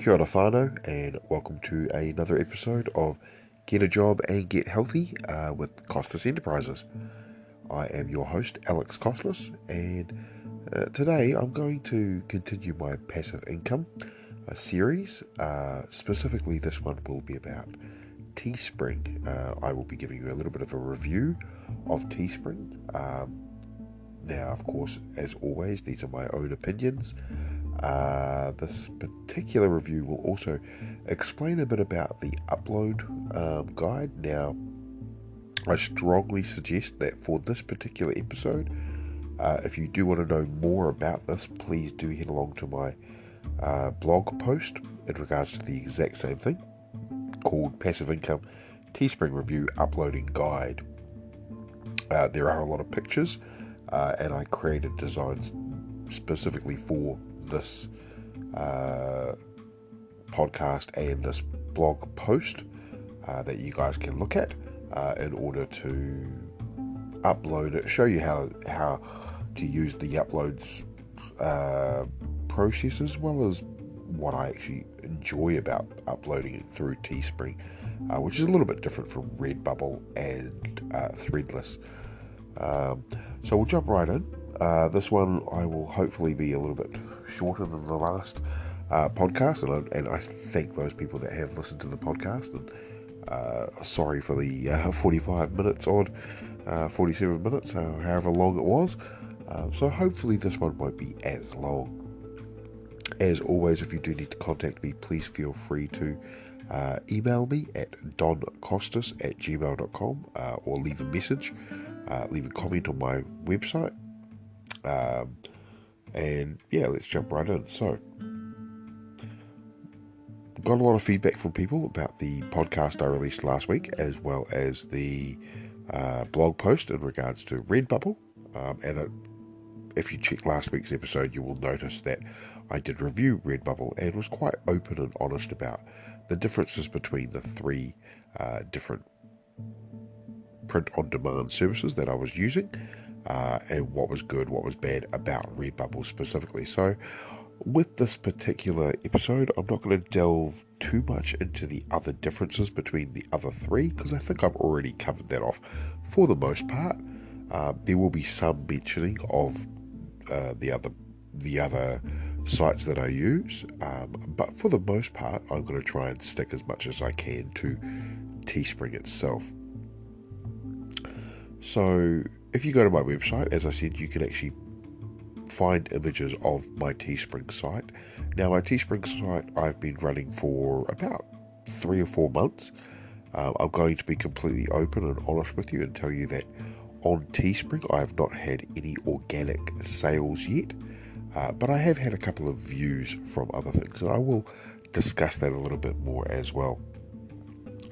Kia ora whānau, and welcome to another episode of Get a Job and Get Healthy with Costas Enterprises. I am your host, Alex Costas, and today I'm going to continue my passive income series. Specifically, this one will be about TeeSpring. I will be giving you a little bit of a review of TeeSpring. Now, of course, as always, these are my own opinions. This particular review will also explain a bit about the upload guide. Now, I strongly suggest that for this particular episode, if you do want to know more about this, please do head along to my blog post in regards to the exact same thing, called Passive Income TeeSpring Review Uploading Guide. There are a lot of pictures, and I created designs specifically for this podcast and this blog post that you guys can look at in order to upload it, show you how to use the uploads process, as well as what I actually enjoy about uploading it through TeeSpring, which is a little bit different from Redbubble and Threadless. So we'll jump right in. This one I will hopefully be a little bit shorter than the last podcast, and I thank those people that have listened to the podcast, and sorry for the 45 minutes odd, 47 minutes, however long it was. So hopefully this one won't be as long. As always, if you do need to contact me, please feel free to email me at doncostas@gmail.com, or leave a message, leave a comment on my website. And yeah, let's jump right in. So, got a lot of feedback from people about the podcast I released last week, as well as the blog post in regards to Redbubble. If you check last week's episode, you will notice that I did review Redbubble and was quite open and honest about the differences between the three different print-on-demand services that I was using, and what was good, what was bad about Redbubble specifically. So with this particular episode, I'm not going to delve too much into the other differences between the other three, because I think I've already covered that off for the most part. There will be some mentioning of the other sites that I use, but for the most part, I'm going to try and stick as much as I can to TeeSpring itself. So if you go to my website, as I said, you can actually find images of my TeeSpring site. Now, my TeeSpring site I've been running for about 3 or 4 months. I'm going to be completely open and honest with you and tell you that on TeeSpring I have not had any organic sales yet, but I have had a couple of views from other things, and I will discuss that a little bit more as well.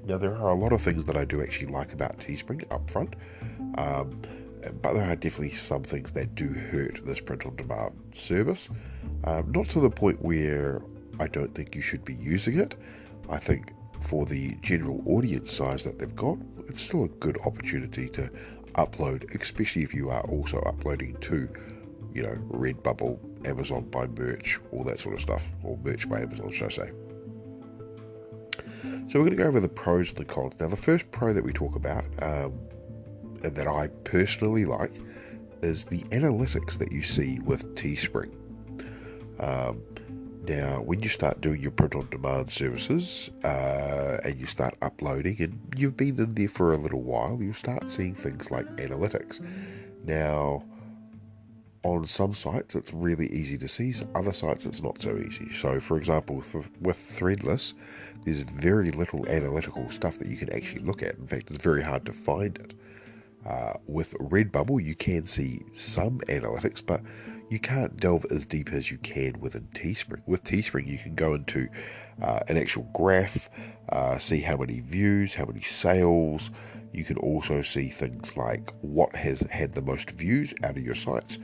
Now, there are a lot of things that I do actually like about TeeSpring up front, but there are definitely some things that do hurt this print-on-demand service. Not to the point where I don't think you should be using it. I think for the general audience size that they've got, it's still a good opportunity to upload, especially if you are also uploading to, Redbubble, Amazon Buy Merch, all that sort of stuff, or Merch by Amazon, should I say. So we're going to go over the pros and the cons. Now, the first pro that we talk about, and that I personally like, is the analytics that you see with TeeSpring. Now, when you start doing your print-on-demand services, and you start uploading, and you've been in there for a little while, you'll start seeing things like analytics. Now, on some sites, it's really easy to see. Other sites, it's not so easy. So, for example, with Threadless, there's very little analytical stuff that you can actually look at. In fact, it's very hard to find it. With Redbubble, you can see some analytics, but you can't delve as deep as you can within TeeSpring. With TeeSpring, you can go into an actual graph, see how many views, how many sales. You can also see things like what has had the most views out of your sites.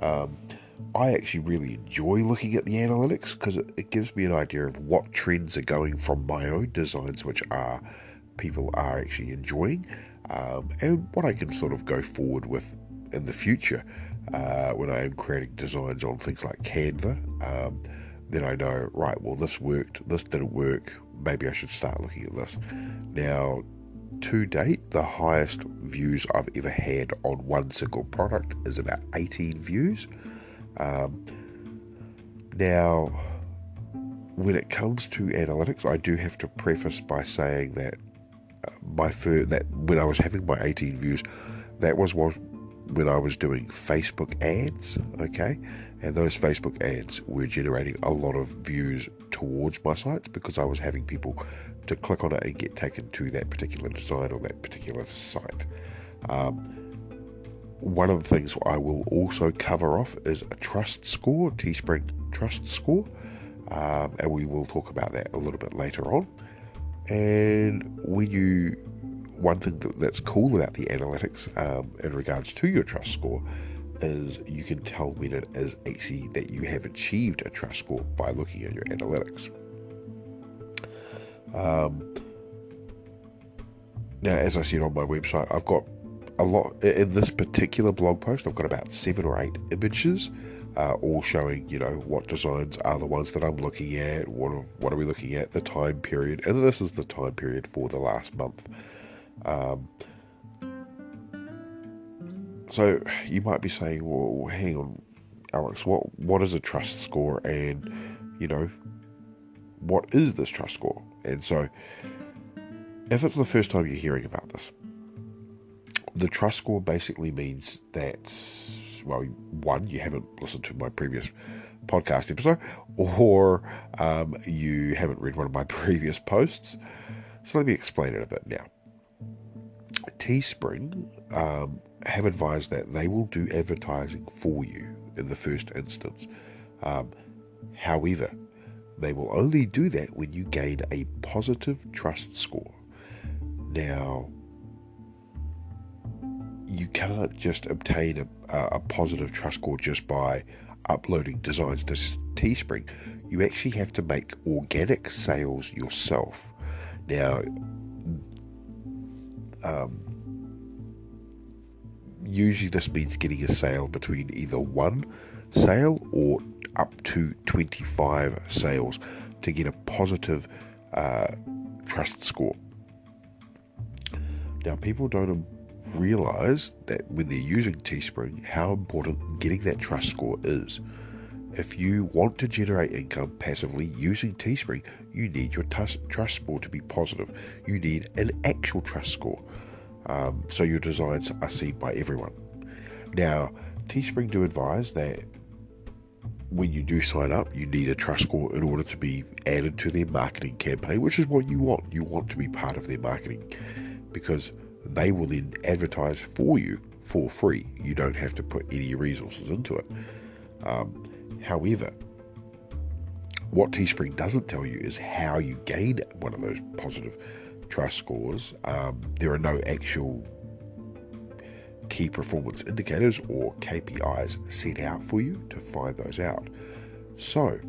I actually really enjoy looking at the analytics because it gives me an idea of what trends are going from my own designs, which people are actually enjoying, and what I can sort of go forward with in the future when I am creating designs on things like Canva. then I know, right, well, this worked, this didn't work, maybe I should start looking at this. Now, to date, the highest views I've ever had on one single product is about 18 views. Now, when it comes to analytics, I do have to preface by saying that that when I was having my 18 views, that was when I was doing Facebook ads, okay? And those Facebook ads were generating a lot of views towards my sites because I was having people to click on it and get taken to that particular design or that particular site. One of the things I will also cover off is a trust score, TeeSpring trust score, and we will talk about that a little bit later on. And one thing that's cool about the analytics in regards to your trust score is you can tell when it is actually that you have achieved a trust score by looking at your analytics. Now, as I said on my website, I've got a lot in this particular blog post. I've got about 7 or 8 images, all showing, what designs are the ones that I'm looking at, what are we looking at, the time period, and this is the time period for the last month. So you might be saying, well, hang on, Alex, what is a trust score, and what is this trust score? And so if it's the first time you're hearing about this, the trust score basically means that, well, one, you haven't listened to my previous podcast episode, or you haven't read one of my previous posts. So let me explain it a bit now. TeeSpring have advised that they will do advertising for you in the first instance. However, they will only do that when you gain a positive trust score. Now, you can't just obtain a positive trust score just by uploading designs to TeeSpring. You actually have to make organic sales yourself. Now, usually this means getting a sale between either 1 sale or up to 25 sales to get a positive trust score. Now, people don't realize that when they're using TeeSpring, how important getting that trust score is. If you want to generate income passively using TeeSpring, you need your trust score to be positive. You need an actual trust score, so your designs are seen by everyone. Now, TeeSpring do advise that when you do sign up, you need a trust score in order to be added to their marketing campaign, which is what you want. You want to be part of their marketing because they will then advertise for you for free. You don't have to put any resources into it. However, what TeeSpring doesn't tell you is how you gain one of those positive trust scores. There are no actual key performance indicators or KPIs set out for you to find those out. So,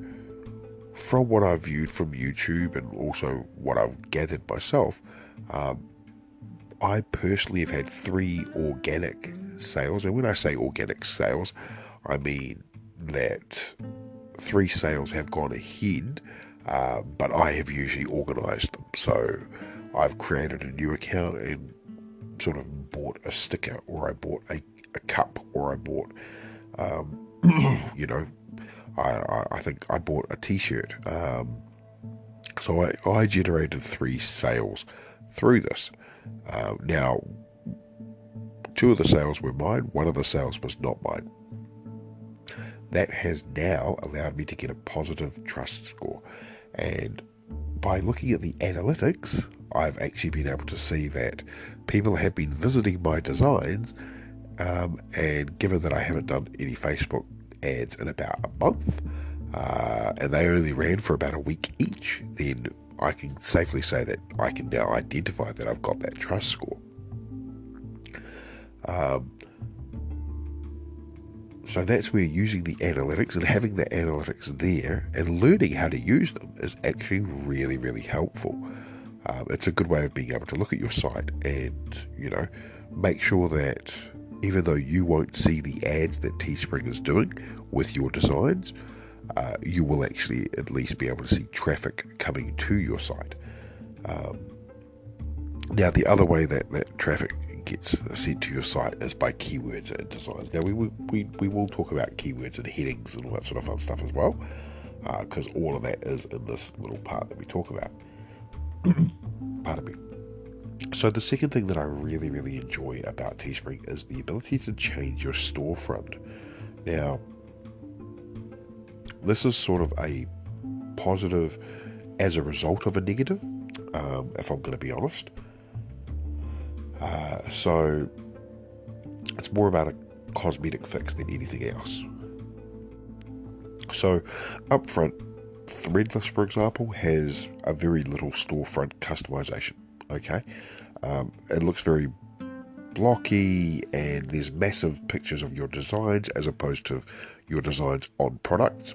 from what I've viewed from YouTube and also what I've gathered myself, I personally have had 3 organic sales. And when I say organic sales, I mean that 3 sales have gone ahead, but I have usually organised them. So I've created a new account and sort of bought a sticker, or I bought a cup, or I bought, I think I bought a t-shirt. So I generated 3 sales through this. Now, 2 of the sales were mine, 1 of the sales was not mine. That has now allowed me to get a positive trust score. And by looking at the analytics, I've actually been able to see that people have been visiting my designs, and given that I haven't done any Facebook ads in about a month, and they only ran for about a week each, then I can safely say that I can now identify that I've got that trust score. So that's where using the analytics and having the analytics there and learning how to use them is actually really, really helpful. It's a good way of being able to look at your site and, make sure that even though you won't see the ads that TeeSpring is doing with your designs, you will actually at least be able to see traffic coming to your site. Now, the other way that traffic gets sent to your site is by keywords and designs. Now, we will talk about keywords and headings and all that sort of fun stuff as well, because all of that is in this little part that we talk about. Pardon me. So the second thing that I really, really enjoy about TeeSpring is the ability to change your storefront. Now, this is sort of a positive as a result of a negative, if I'm going to be honest. So it's more about a cosmetic fix than anything else. So up front, Threadless, for example, has a very little storefront customization. Okay, it looks very blocky, and there's massive pictures of your designs as opposed to your designs on products,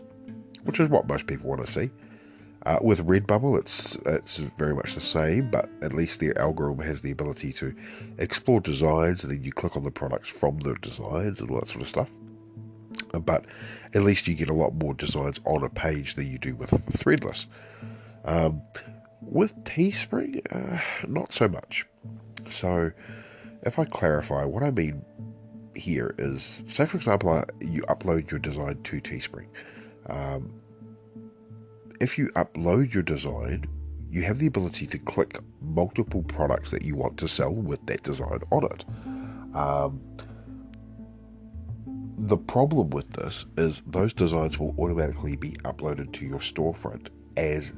which is what most people want to see. With Redbubble, it's very much the same, but at least their algorithm has the ability to explore designs, and then you click on the products from the designs and all that sort of stuff. But at least you get a lot more designs on a page than you do with Threadless. With TeeSpring, not so much. So if I clarify, what I mean here is, say for example, you upload your design to TeeSpring. If you upload your design, you have the ability to click multiple products that you want to sell with that design on it. The problem with this is those designs will automatically be uploaded to your storefront as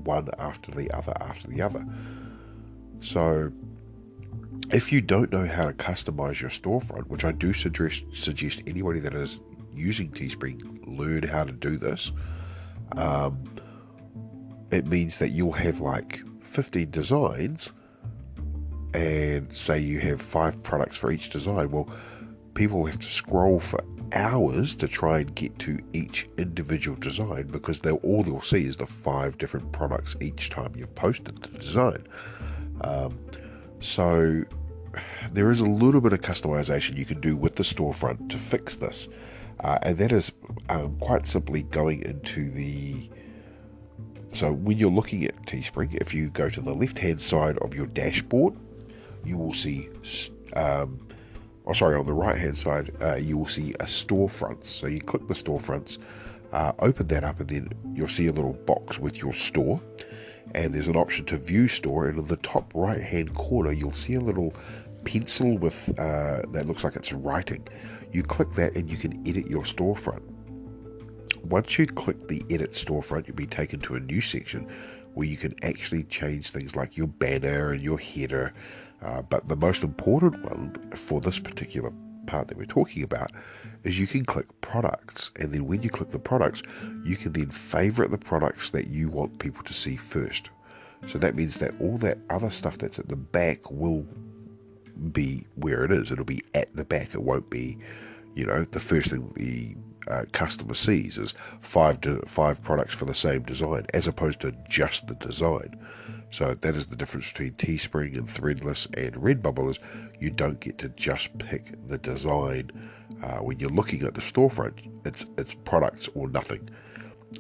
one after the other. So if you don't know how to customize your storefront, which I do suggest anybody that is using TeeSpring learn how to do this, it means that you'll have like 15 designs, and say you have 5 products for each design. Well, people will have to scroll for hours to try and get to each individual design, because all they'll see is the 5 different products each time you've posted the design. So there is a little bit of customization you can do with the storefront to fix this, and that is quite simply going into so when you're looking at TeeSpring, if you go to the left hand side of your dashboard, you will see on the right hand side, you will see a storefronts. So you click the storefronts, open that up, and then you'll see a little box with your store, and there's an option to view store, and in the top right hand corner you'll see a little pencil with that looks like it's writing. You click that and you can edit your storefront. Once you click the edit storefront, you'll be taken to a new section where you can actually change things like your banner and your header. But the most important one for this particular part that we're talking about is you can click products, and then when you click the products, you can then favorite the products that you want people to see first. So that means that all that other stuff that's at the back will be where it is. It'll be at the back. It won't be, the first thing the customer sees is 5 products for the same design, as opposed to just the design. So that is the difference between TeeSpring and Threadless and Redbubble, is you don't get to just pick the design. When you're looking at the storefront, it's products or nothing.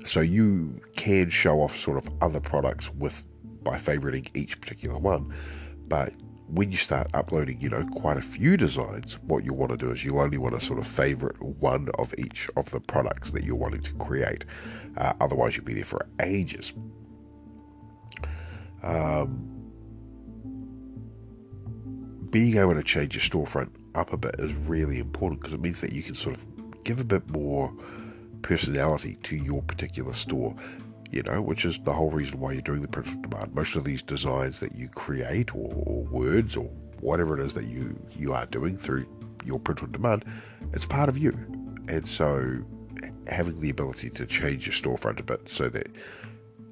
So you can show off sort of other products by favoriting each particular one, but when you start uploading, quite a few designs, what you want to do is you'll only want to sort of favorite one of each of the products that you're wanting to create. Otherwise, you'll be there for ages. Being able to change your storefront up a bit is really important, because it means that you can sort of give a bit more personality to your particular store, which is the whole reason why you're doing the print on demand. Most of these designs that you create, or words, or whatever it is that you are doing through your print on demand, it's part of you. And so having the ability to change your storefront a bit so that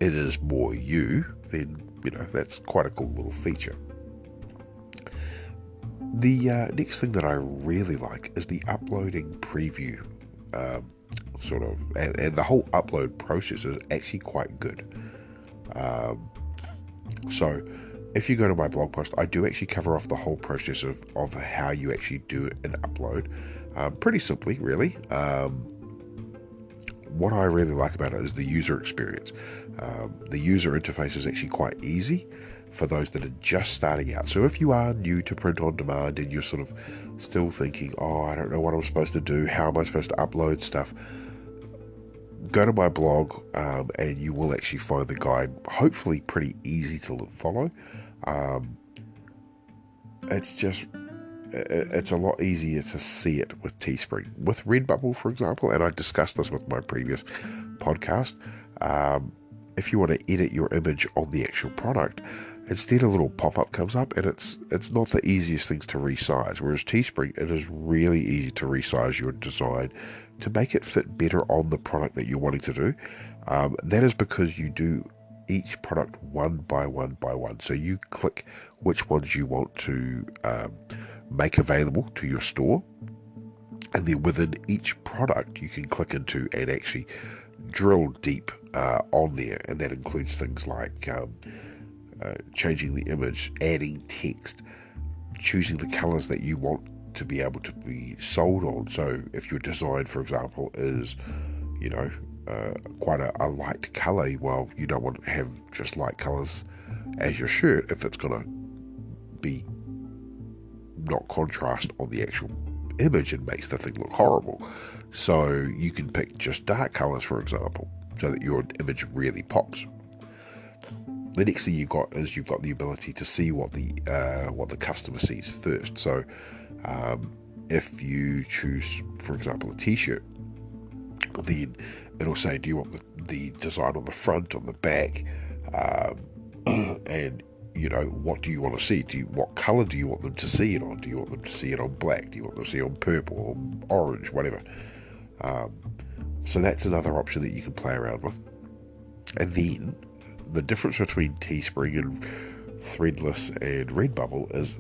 it is more you, then that's quite a cool little feature. The next thing that I really like is the uploading preview, and the whole upload process is actually quite good. So if you go to my blog post, I do actually cover off the whole process of how you actually do an upload, pretty simply, really. what I really like about it is the user experience. The user interface is actually quite easy for those that are just starting out. So if you are new to print on demand and you're sort of still thinking, oh, I don't know what I'm supposed to do, how am I supposed to upload stuff, go to my blog, and you will actually find the guide hopefully pretty easy to follow. It's a lot easier to see it with TeeSpring. With Redbubble, for example, and I discussed this with my previous podcast, if you want to edit your image on the actual product, instead a little pop-up comes up, and it's not the easiest things to resize. Whereas TeeSpring, it is really easy to resize your design to make it fit better on the product that you're wanting to do. That is because you do each product one by one by one. So you click which ones you want to make available to your store, and then within each product you can click into and actually drill deep on there, and that includes things like changing the image, adding text, choosing the colors that you want to be able to be sold on. So if your design, for example, is quite a light color, well, you don't want to have just light colors as your shirt if it's going to be not contrast on the actual image and makes the thing look horrible. So you can pick just dark colors, for example, so that your image really pops. The next thing you've got the ability to see what the customer sees first. So if you choose, for example, a t-shirt, then it'll say, do you want the design on the front, on the back, and what do you want to see? What colour do you want them to see it on? Do you want them to see it on black? Do you want them to see it on purple or orange, whatever? So that's another option that you can play around with. And then the difference between TeeSpring and Threadless and Redbubble is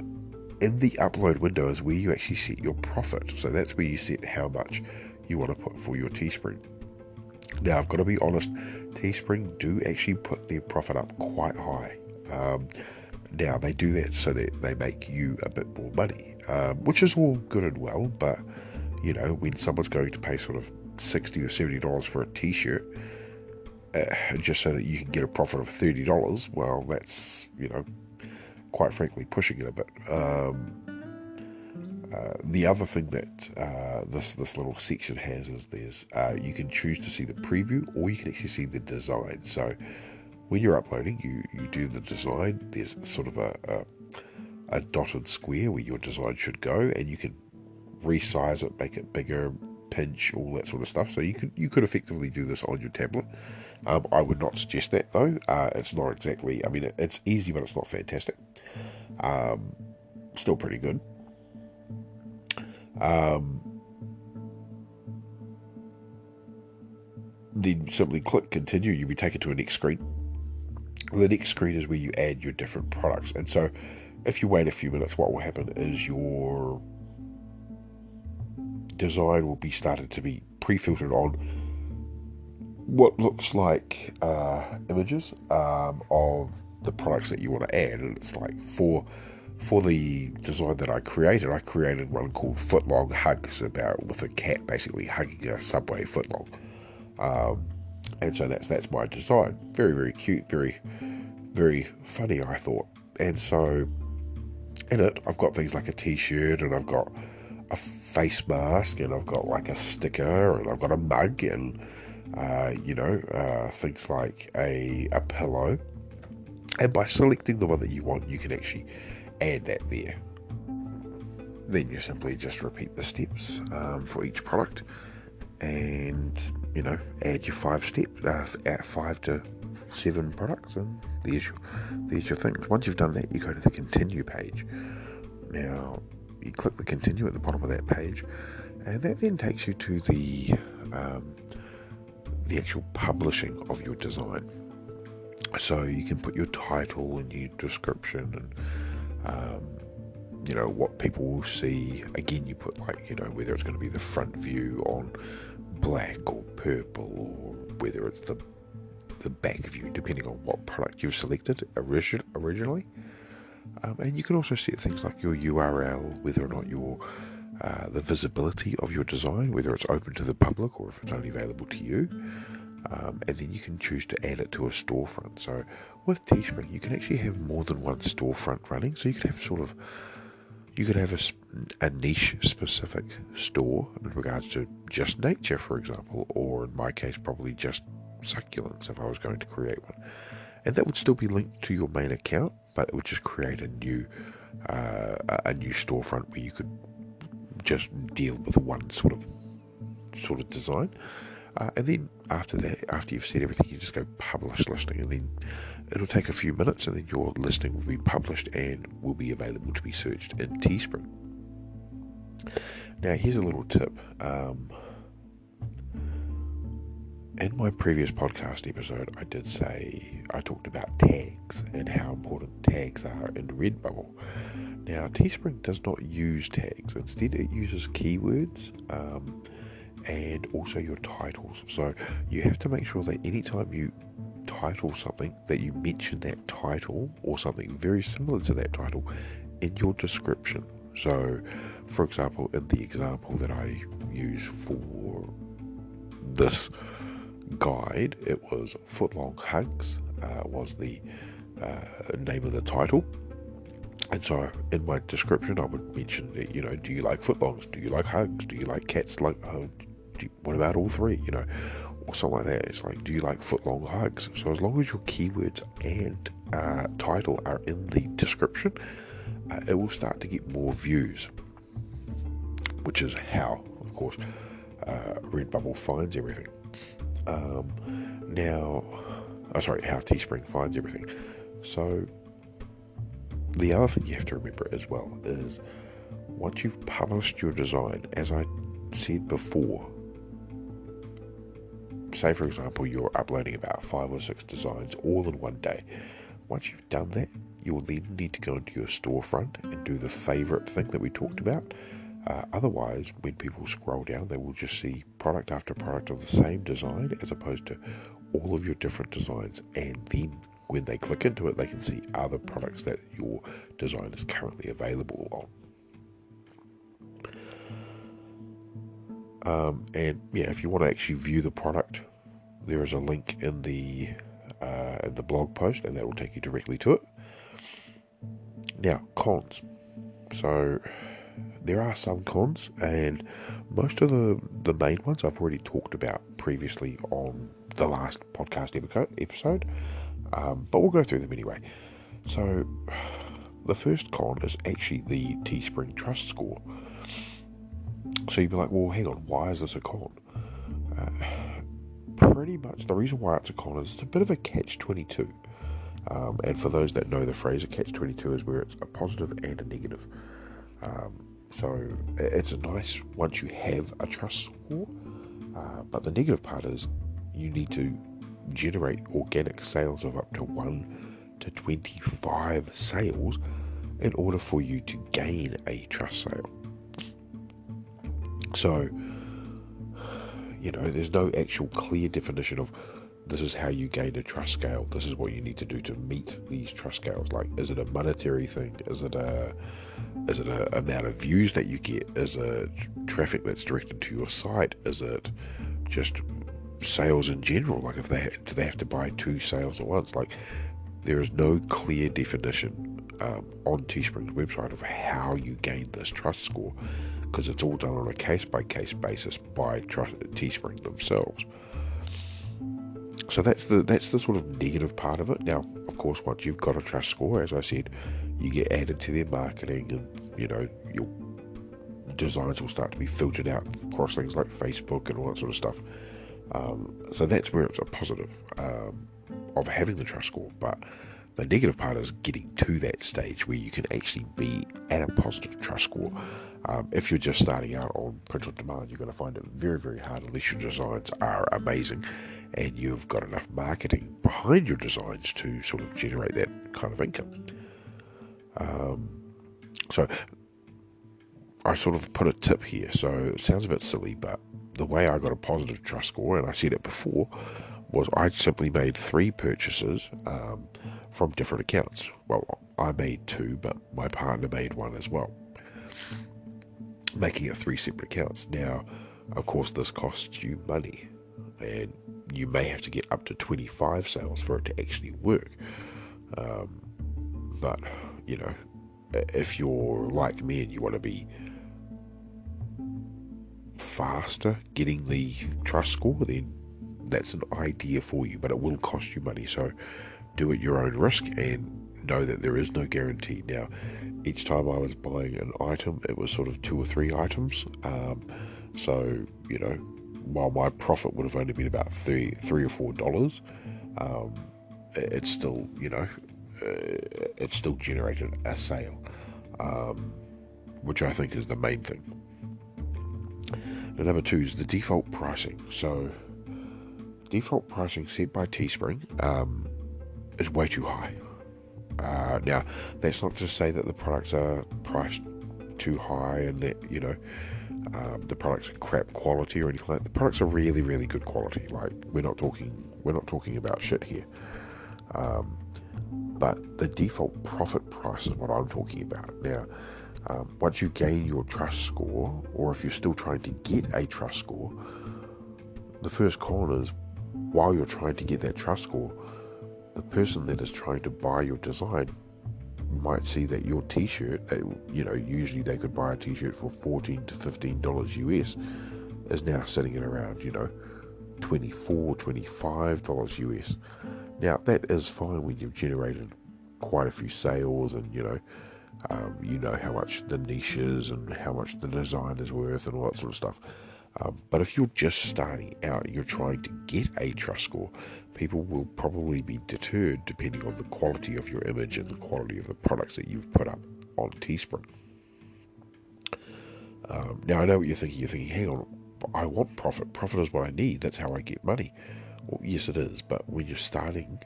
in the upload window is where you actually set your profit. So that's where you set how much you want to put for your TeeSpring. Now, I've got to be honest, TeeSpring do actually put their profit up quite high. Now, they do that so that they make you a bit more money, which is all good and well, but, when someone's going to pay sort of $60 or $70 for a t-shirt, just so that you can get a profit of $30, well, that's, quite frankly, pushing it a bit. The other thing that this little section has is there's you can choose to see the preview, or you can actually see the design. So when you're uploading, you do the design. There's sort of a dotted square where your design should go, and you can resize it, make it bigger, pinch, all that sort of stuff. So you could effectively do this on your tablet. I would not suggest that though. It's not exactly. I mean, it's easy, but it's not fantastic. Still pretty good. Then simply click continue. You'll be taken to a next screen. The next screen is where you add your different products. And so if you wait a few minutes, what will happen is your design will be started to be pre-filtered on what looks like images of the products that you want to add. And it's like for the design that I created one called Footlong Hugs, with a cat basically hugging a Subway footlong. And so that's my design. Very, very cute, very, very funny, I thought. And so in it, I've got things like a t-shirt, and I've got a face mask, and I've got like a sticker, and I've got a mug, and things like a pillow. And by selecting the one that you want, you can actually add that there. Then you simply just repeat the steps for each product, and add your 5 steps, 5 to 7 products, and there's your things. Once you've done that, you go to the continue page. Now you click the continue at the bottom of that page, and that then takes you to the actual publishing of your design. So you can put your title and your description, and what people will see. Again, you put whether it's going to be the front view on black or purple, or whether it's the back view, depending on what product you've selected originally. And you can also set things like your URL, whether or not you're the visibility of your design, whether it's open to the public or if it's only available to you. And then you can choose to add it to a storefront. So with TeeSpring, you can actually have more than one storefront running. So you could have a niche specific store in regards to just nature, for example, or in my case, probably just succulents if I was going to create one. And that would still be linked to your main account, but it would just create a new storefront where you could just deal with one sort of design. And then after that, after you've said everything, you just go publish listing, and then it'll take a few minutes, and then your listing will be published and will be available to be searched in TeeSpring. Now, here's a little tip. In my previous podcast episode, I talked about tags and how important tags are in Redbubble. Now, TeeSpring does not use tags. Instead, it uses keywords and also your titles. So you have to make sure that anytime you title something, that you mention that title or something very similar to that title in your description. So, for example, in the example that I use for this guide, it was Footlong Hugs was the name of the title. And so in my description, I would mention that, do you like footlongs? Do you like hugs? Do you like cats? What about all three? Or something like that. It's like, do you like footlong hugs? So as long as your keywords and title are in the description, it will start to get more views, which is how, of course, Redbubble finds everything. How TeeSpring finds everything. So the other thing you have to remember as well is once you've published your design, as I said before, say for example you're uploading about 5 or 6 designs all in one day. Once you've done that, you'll then need to go into your storefront and do the favorite thing that we talked about. Otherwise, when people scroll down, they will just see product after product of the same design as opposed to all of your different designs, and then when they click into it, they can see other products that your design is currently available on. If you want to actually view the product, there is a link in the blog post, and that will take you directly to it. Now, cons. So there are some cons, and most of the main ones I've already talked about previously on the last podcast episode, but we'll go through them anyway. So the first con is actually the TeeSpring trust score. So you'd be like, well, hang on, why is this a con? Pretty much the reason why it's a con is it's a bit of a catch-22. And for those that know the phrase, a catch-22 is where it's a positive and a negative. So it's a nice once you have a trust score, but the negative part is you need to generate organic sales of up to 1 to 25 sales in order for you to gain a trust sale. So, there's no actual clear definition of this is how you gain a trust scale. This is what you need to do to meet these trust scales. Like, is it a monetary thing? Is it a amount of views that you get? Is it traffic that's directed to your site? Is it just sales in general? Like, do they have to buy 2 sales at once? Like, there is no clear definition on TeeSpring's website of how you gain this trust score, because it's all done on a case-by-case basis by TeeSpring themselves. So that's the sort of negative part of it. Now, of course, once you've got a trust score, as I said, you get added to their marketing, and your designs will start to be filtered out across things like Facebook and all that sort of stuff. So that's where it's a positive of having the trust score. But the negative part is getting to that stage where you can actually be at a positive trust score. If you're just starting out on print on demand, you're going to find it very, very hard unless your designs are amazing and you've got enough marketing behind your designs to sort of generate that kind of income. So I sort of put a tip here. So it sounds a bit silly, but the way I got a positive trust score, and I said it before, was I simply made 3 purchases from different accounts. Well, I made 2, but my partner made 1 as well. making it 3 separate accounts. Now, of course, this costs you money, and you may have to get up to 25 sales for it to actually work. But, you know, if you're like me and you want to be faster getting the trust score, then that's an idea for you, but it will cost you money. So do it your own risk and know that there is no guarantee. Now, each time I was buying an item, it was sort of 2 or 3 items. So, you know, while my profit would have only been about $3 or $4, it's still, you know, it still generated a sale, which I think is the main thing. Now, number 2 is the default pricing. So, default pricing set by TeeSpring is way too high. Now, that's not to say that the products are priced too high and that, you know, the products are crap quality or anything like that. The products are really, really good quality. Like, we're not talking about shit here. But the default profit price is what I'm talking about. Now, once you gain your trust score, or if you're still trying to get a trust score, the first con is, while you're trying to get that trust score, the person that is trying to buy your design might see that your t-shirt, that, you know, usually they could buy a t-shirt for $14 to $15 US, is now sitting at around, you know, $24, $25 US. Now, that is fine when you've generated quite a few sales and, you know how much the niche is and how much the design is worth and all that sort of stuff. But if you're just starting out and you're trying to get a trust score, people will probably be deterred depending on the quality of your image and the quality of the products that you've put up on TeeSpring. Now, I know what you're thinking. You're thinking, hang on, I want profit. Profit is what I need. That's how I get money. Well, yes, it is. But when you're starting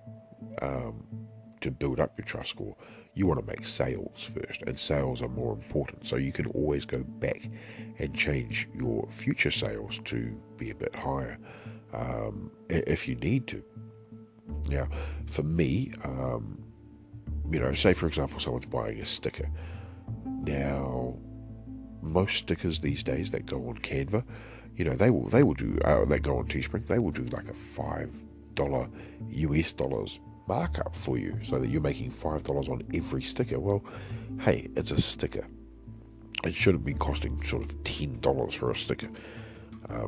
to build up your trust score, you want to make sales first, and sales are more important. So you can always go back and change your future sales to be a bit higher if you need to. Now, for me, you know, say for example, someone's buying a sticker. Now, most stickers these days that go on Canva, you know, they will do they go on TeeSpring. They will do like a $5 US dollars markup for you, so that you're making $5 on every sticker. Well, hey, it's a sticker. It shouldn't be costing sort of $10 for a sticker,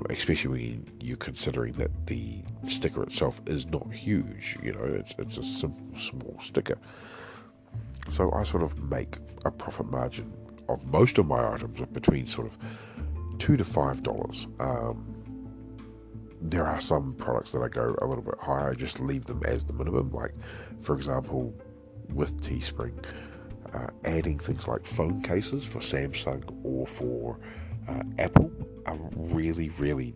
especially when you're considering that the sticker itself is not huge. You know, it's a simple, small sticker. So I sort of make a profit margin of most of my items of between sort of $2 to $5. There are some products that I go a little bit higher. I just leave them as the minimum. Like, for example, with Teespring, adding things like phone cases for Samsung or for Apple are really, really,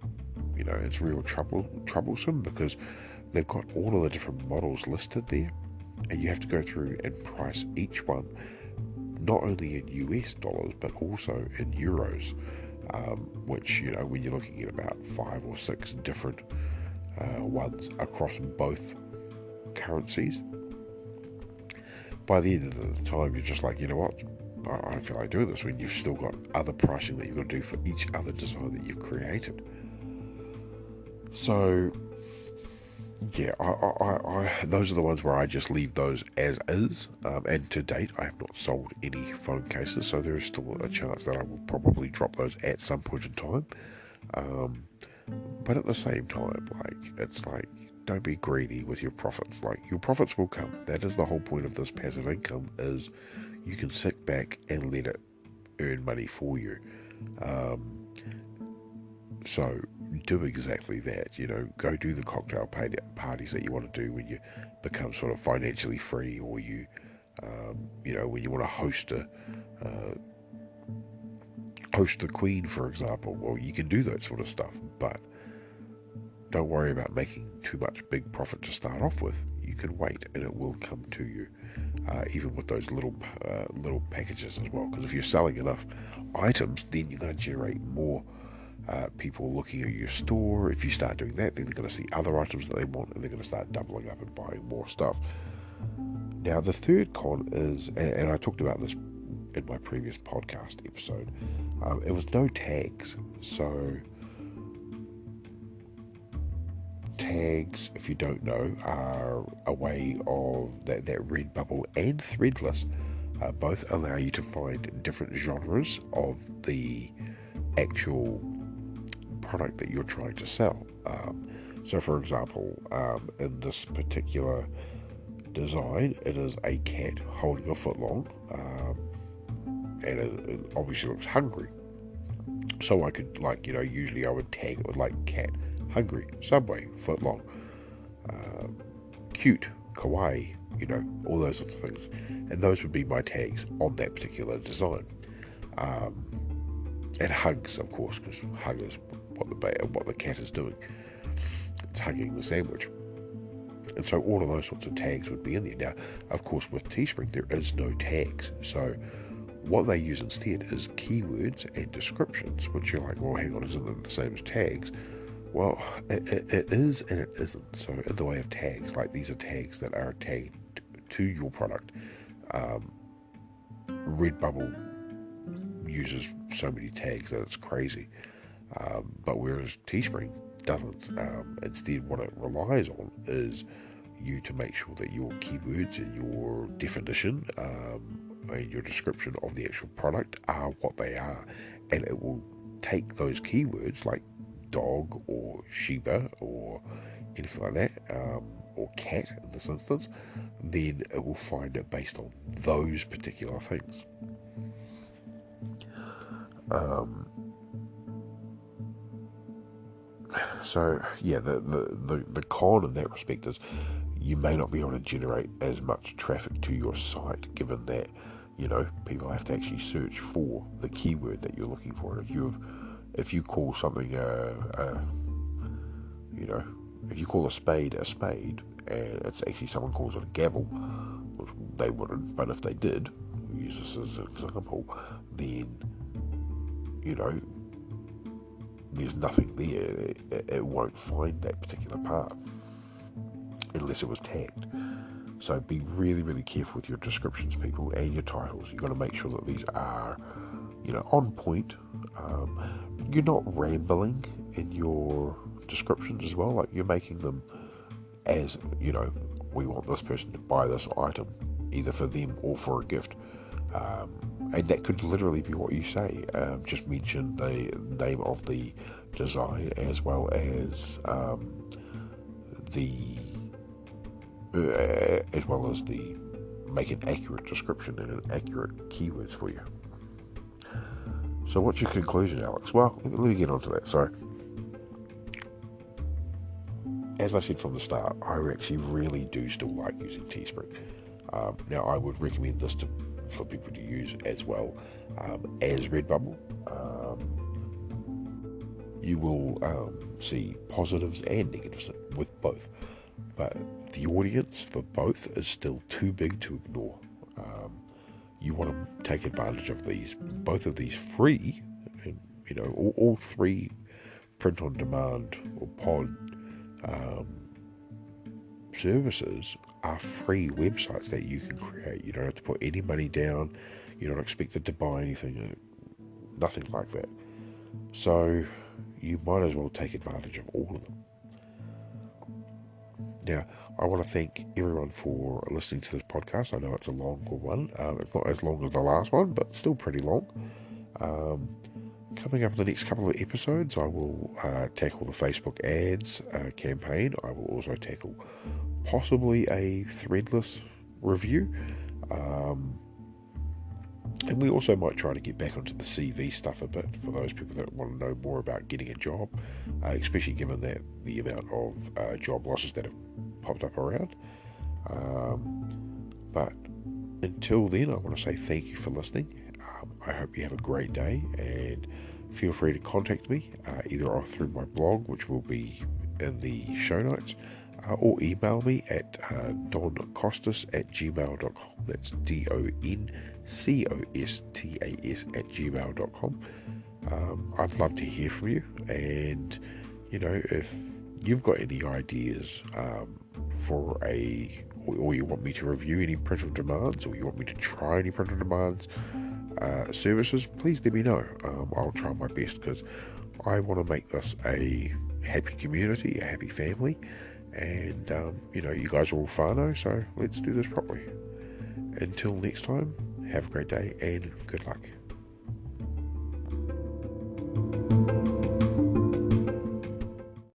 you know, it's real troublesome, because they've got all of the different models listed there, and you have to go through and price each one not only in US dollars but also in euros, which, you know, when you're looking at about 5 or 6 different ones across both currencies, by the end of the time you're just like, you know what, I don't feel like doing this, when you've still got other pricing that you've got to do for each other design that you've created. So yeah, I those are the ones where I just leave those as is, and to date I have not sold any phone cases, so there is still a chance that I will probably drop those at some point in time. But at the same time, like, it's like, don't be greedy with your profits. Like, your profits will come. That is the whole point of this passive income, is you can sit back and let it earn money for you. So do exactly that. You know, go do the cocktail parties that you want to do when you become sort of financially free, or you, you know, when you want to host the Queen, for example. Well, you can do that sort of stuff, but don't worry about making too much big profit to start off with. You can wait, and it will come to you, even with those little packages as well. Because if you're selling enough items, then you're going to generate more people looking at your store. If you start doing that, then they're going to see other items that they want, and they're going to start doubling up and buying more stuff. Now, the third con is, and I talked about this in my previous podcast episode. It was no tags. So tags, if you don't know, are a way of that Redbubble and Threadless both allow you to find different genres of the actual product that you're trying to sell. So for example, in this particular design, it is a cat holding a footlong, and it obviously looks hungry. So I could, usually I would tag it with cat hungry, Subway, footlong, cute, kawaii, all those sorts of things. And those would be my tags on that particular design. And hugs, of course, because hug is what the cat is doing. It's hugging the sandwich. And so all of those sorts of tags would be in there. Now, of course, with TeeSpring, there is no tags. So what they use instead is keywords and descriptions, which you're like, well, hang on, isn't it the same as tags? Well, it is and it isn't. So in the way of tags, these are tags that are tagged to your product. Redbubble uses so many tags that it's crazy. But whereas TeeSpring doesn't. Instead, what it relies on is you to make sure that your keywords and your definition and your description of the actual product are what they are, and it will take those keywords like dog or Shiba or anything like that, or cat in this instance, then it will find it based on those particular things. So yeah, the con in that respect is you may not be able to generate as much traffic to your site, given that people have to actually search for the keyword that you're looking for. And if you call something if you call a spade, and it's actually someone calls it a gavel, which they wouldn't, but if they did, use this as an example, then there's nothing there. It won't find that particular part unless it was tagged. So be really, really careful with your descriptions, people, and your titles. You've got to make sure that these are, on point. You're not rambling in your descriptions as well. You're making them as, we want this person to buy this item, either for them or for a gift. And that could literally be what you say. Just mention the name of the design as well as make an accurate description and an accurate keywords for you. So what's your conclusion, Alex? Well, let me get on to that. So, as I said from the start, I actually really do still like using TeeSpring. Now, I would recommend this for people to use as well as Redbubble. You will see positives and negatives with both, but the audience for both is still too big to ignore. You want to take advantage of both of these free, and all three print on demand or pod services are free websites that you can create. You don't have to put any money down. You're not expected to buy anything, nothing like that. So you might as well take advantage of all of them. Now, I want to thank everyone for listening to this podcast. I know it's a longer one. It's not as long as the last one, but still pretty long. Coming up in the next couple of episodes, I will tackle the Facebook ads campaign. I will also tackle possibly a Threadless review. And we also might try to get back onto the CV stuff a bit for those people that want to know more about getting a job, especially given that the amount of job losses that have popped up around. But until then, I want to say thank you for listening. I hope you have a great day, and feel free to contact me either through my blog, which will be in the show notes, or email me at doncostas@gmail.com. That's DONCOSTAS@gmail.com. I'd love to hear from you, and if you've got any ideas or you want me to review any print on demands, or you want me to try any print on demands, services, please let me know. I'll try my best, because I want to make this a happy community, a happy family, and you guys are all whānau, so let's do this properly. Until next time, have a great day and good luck.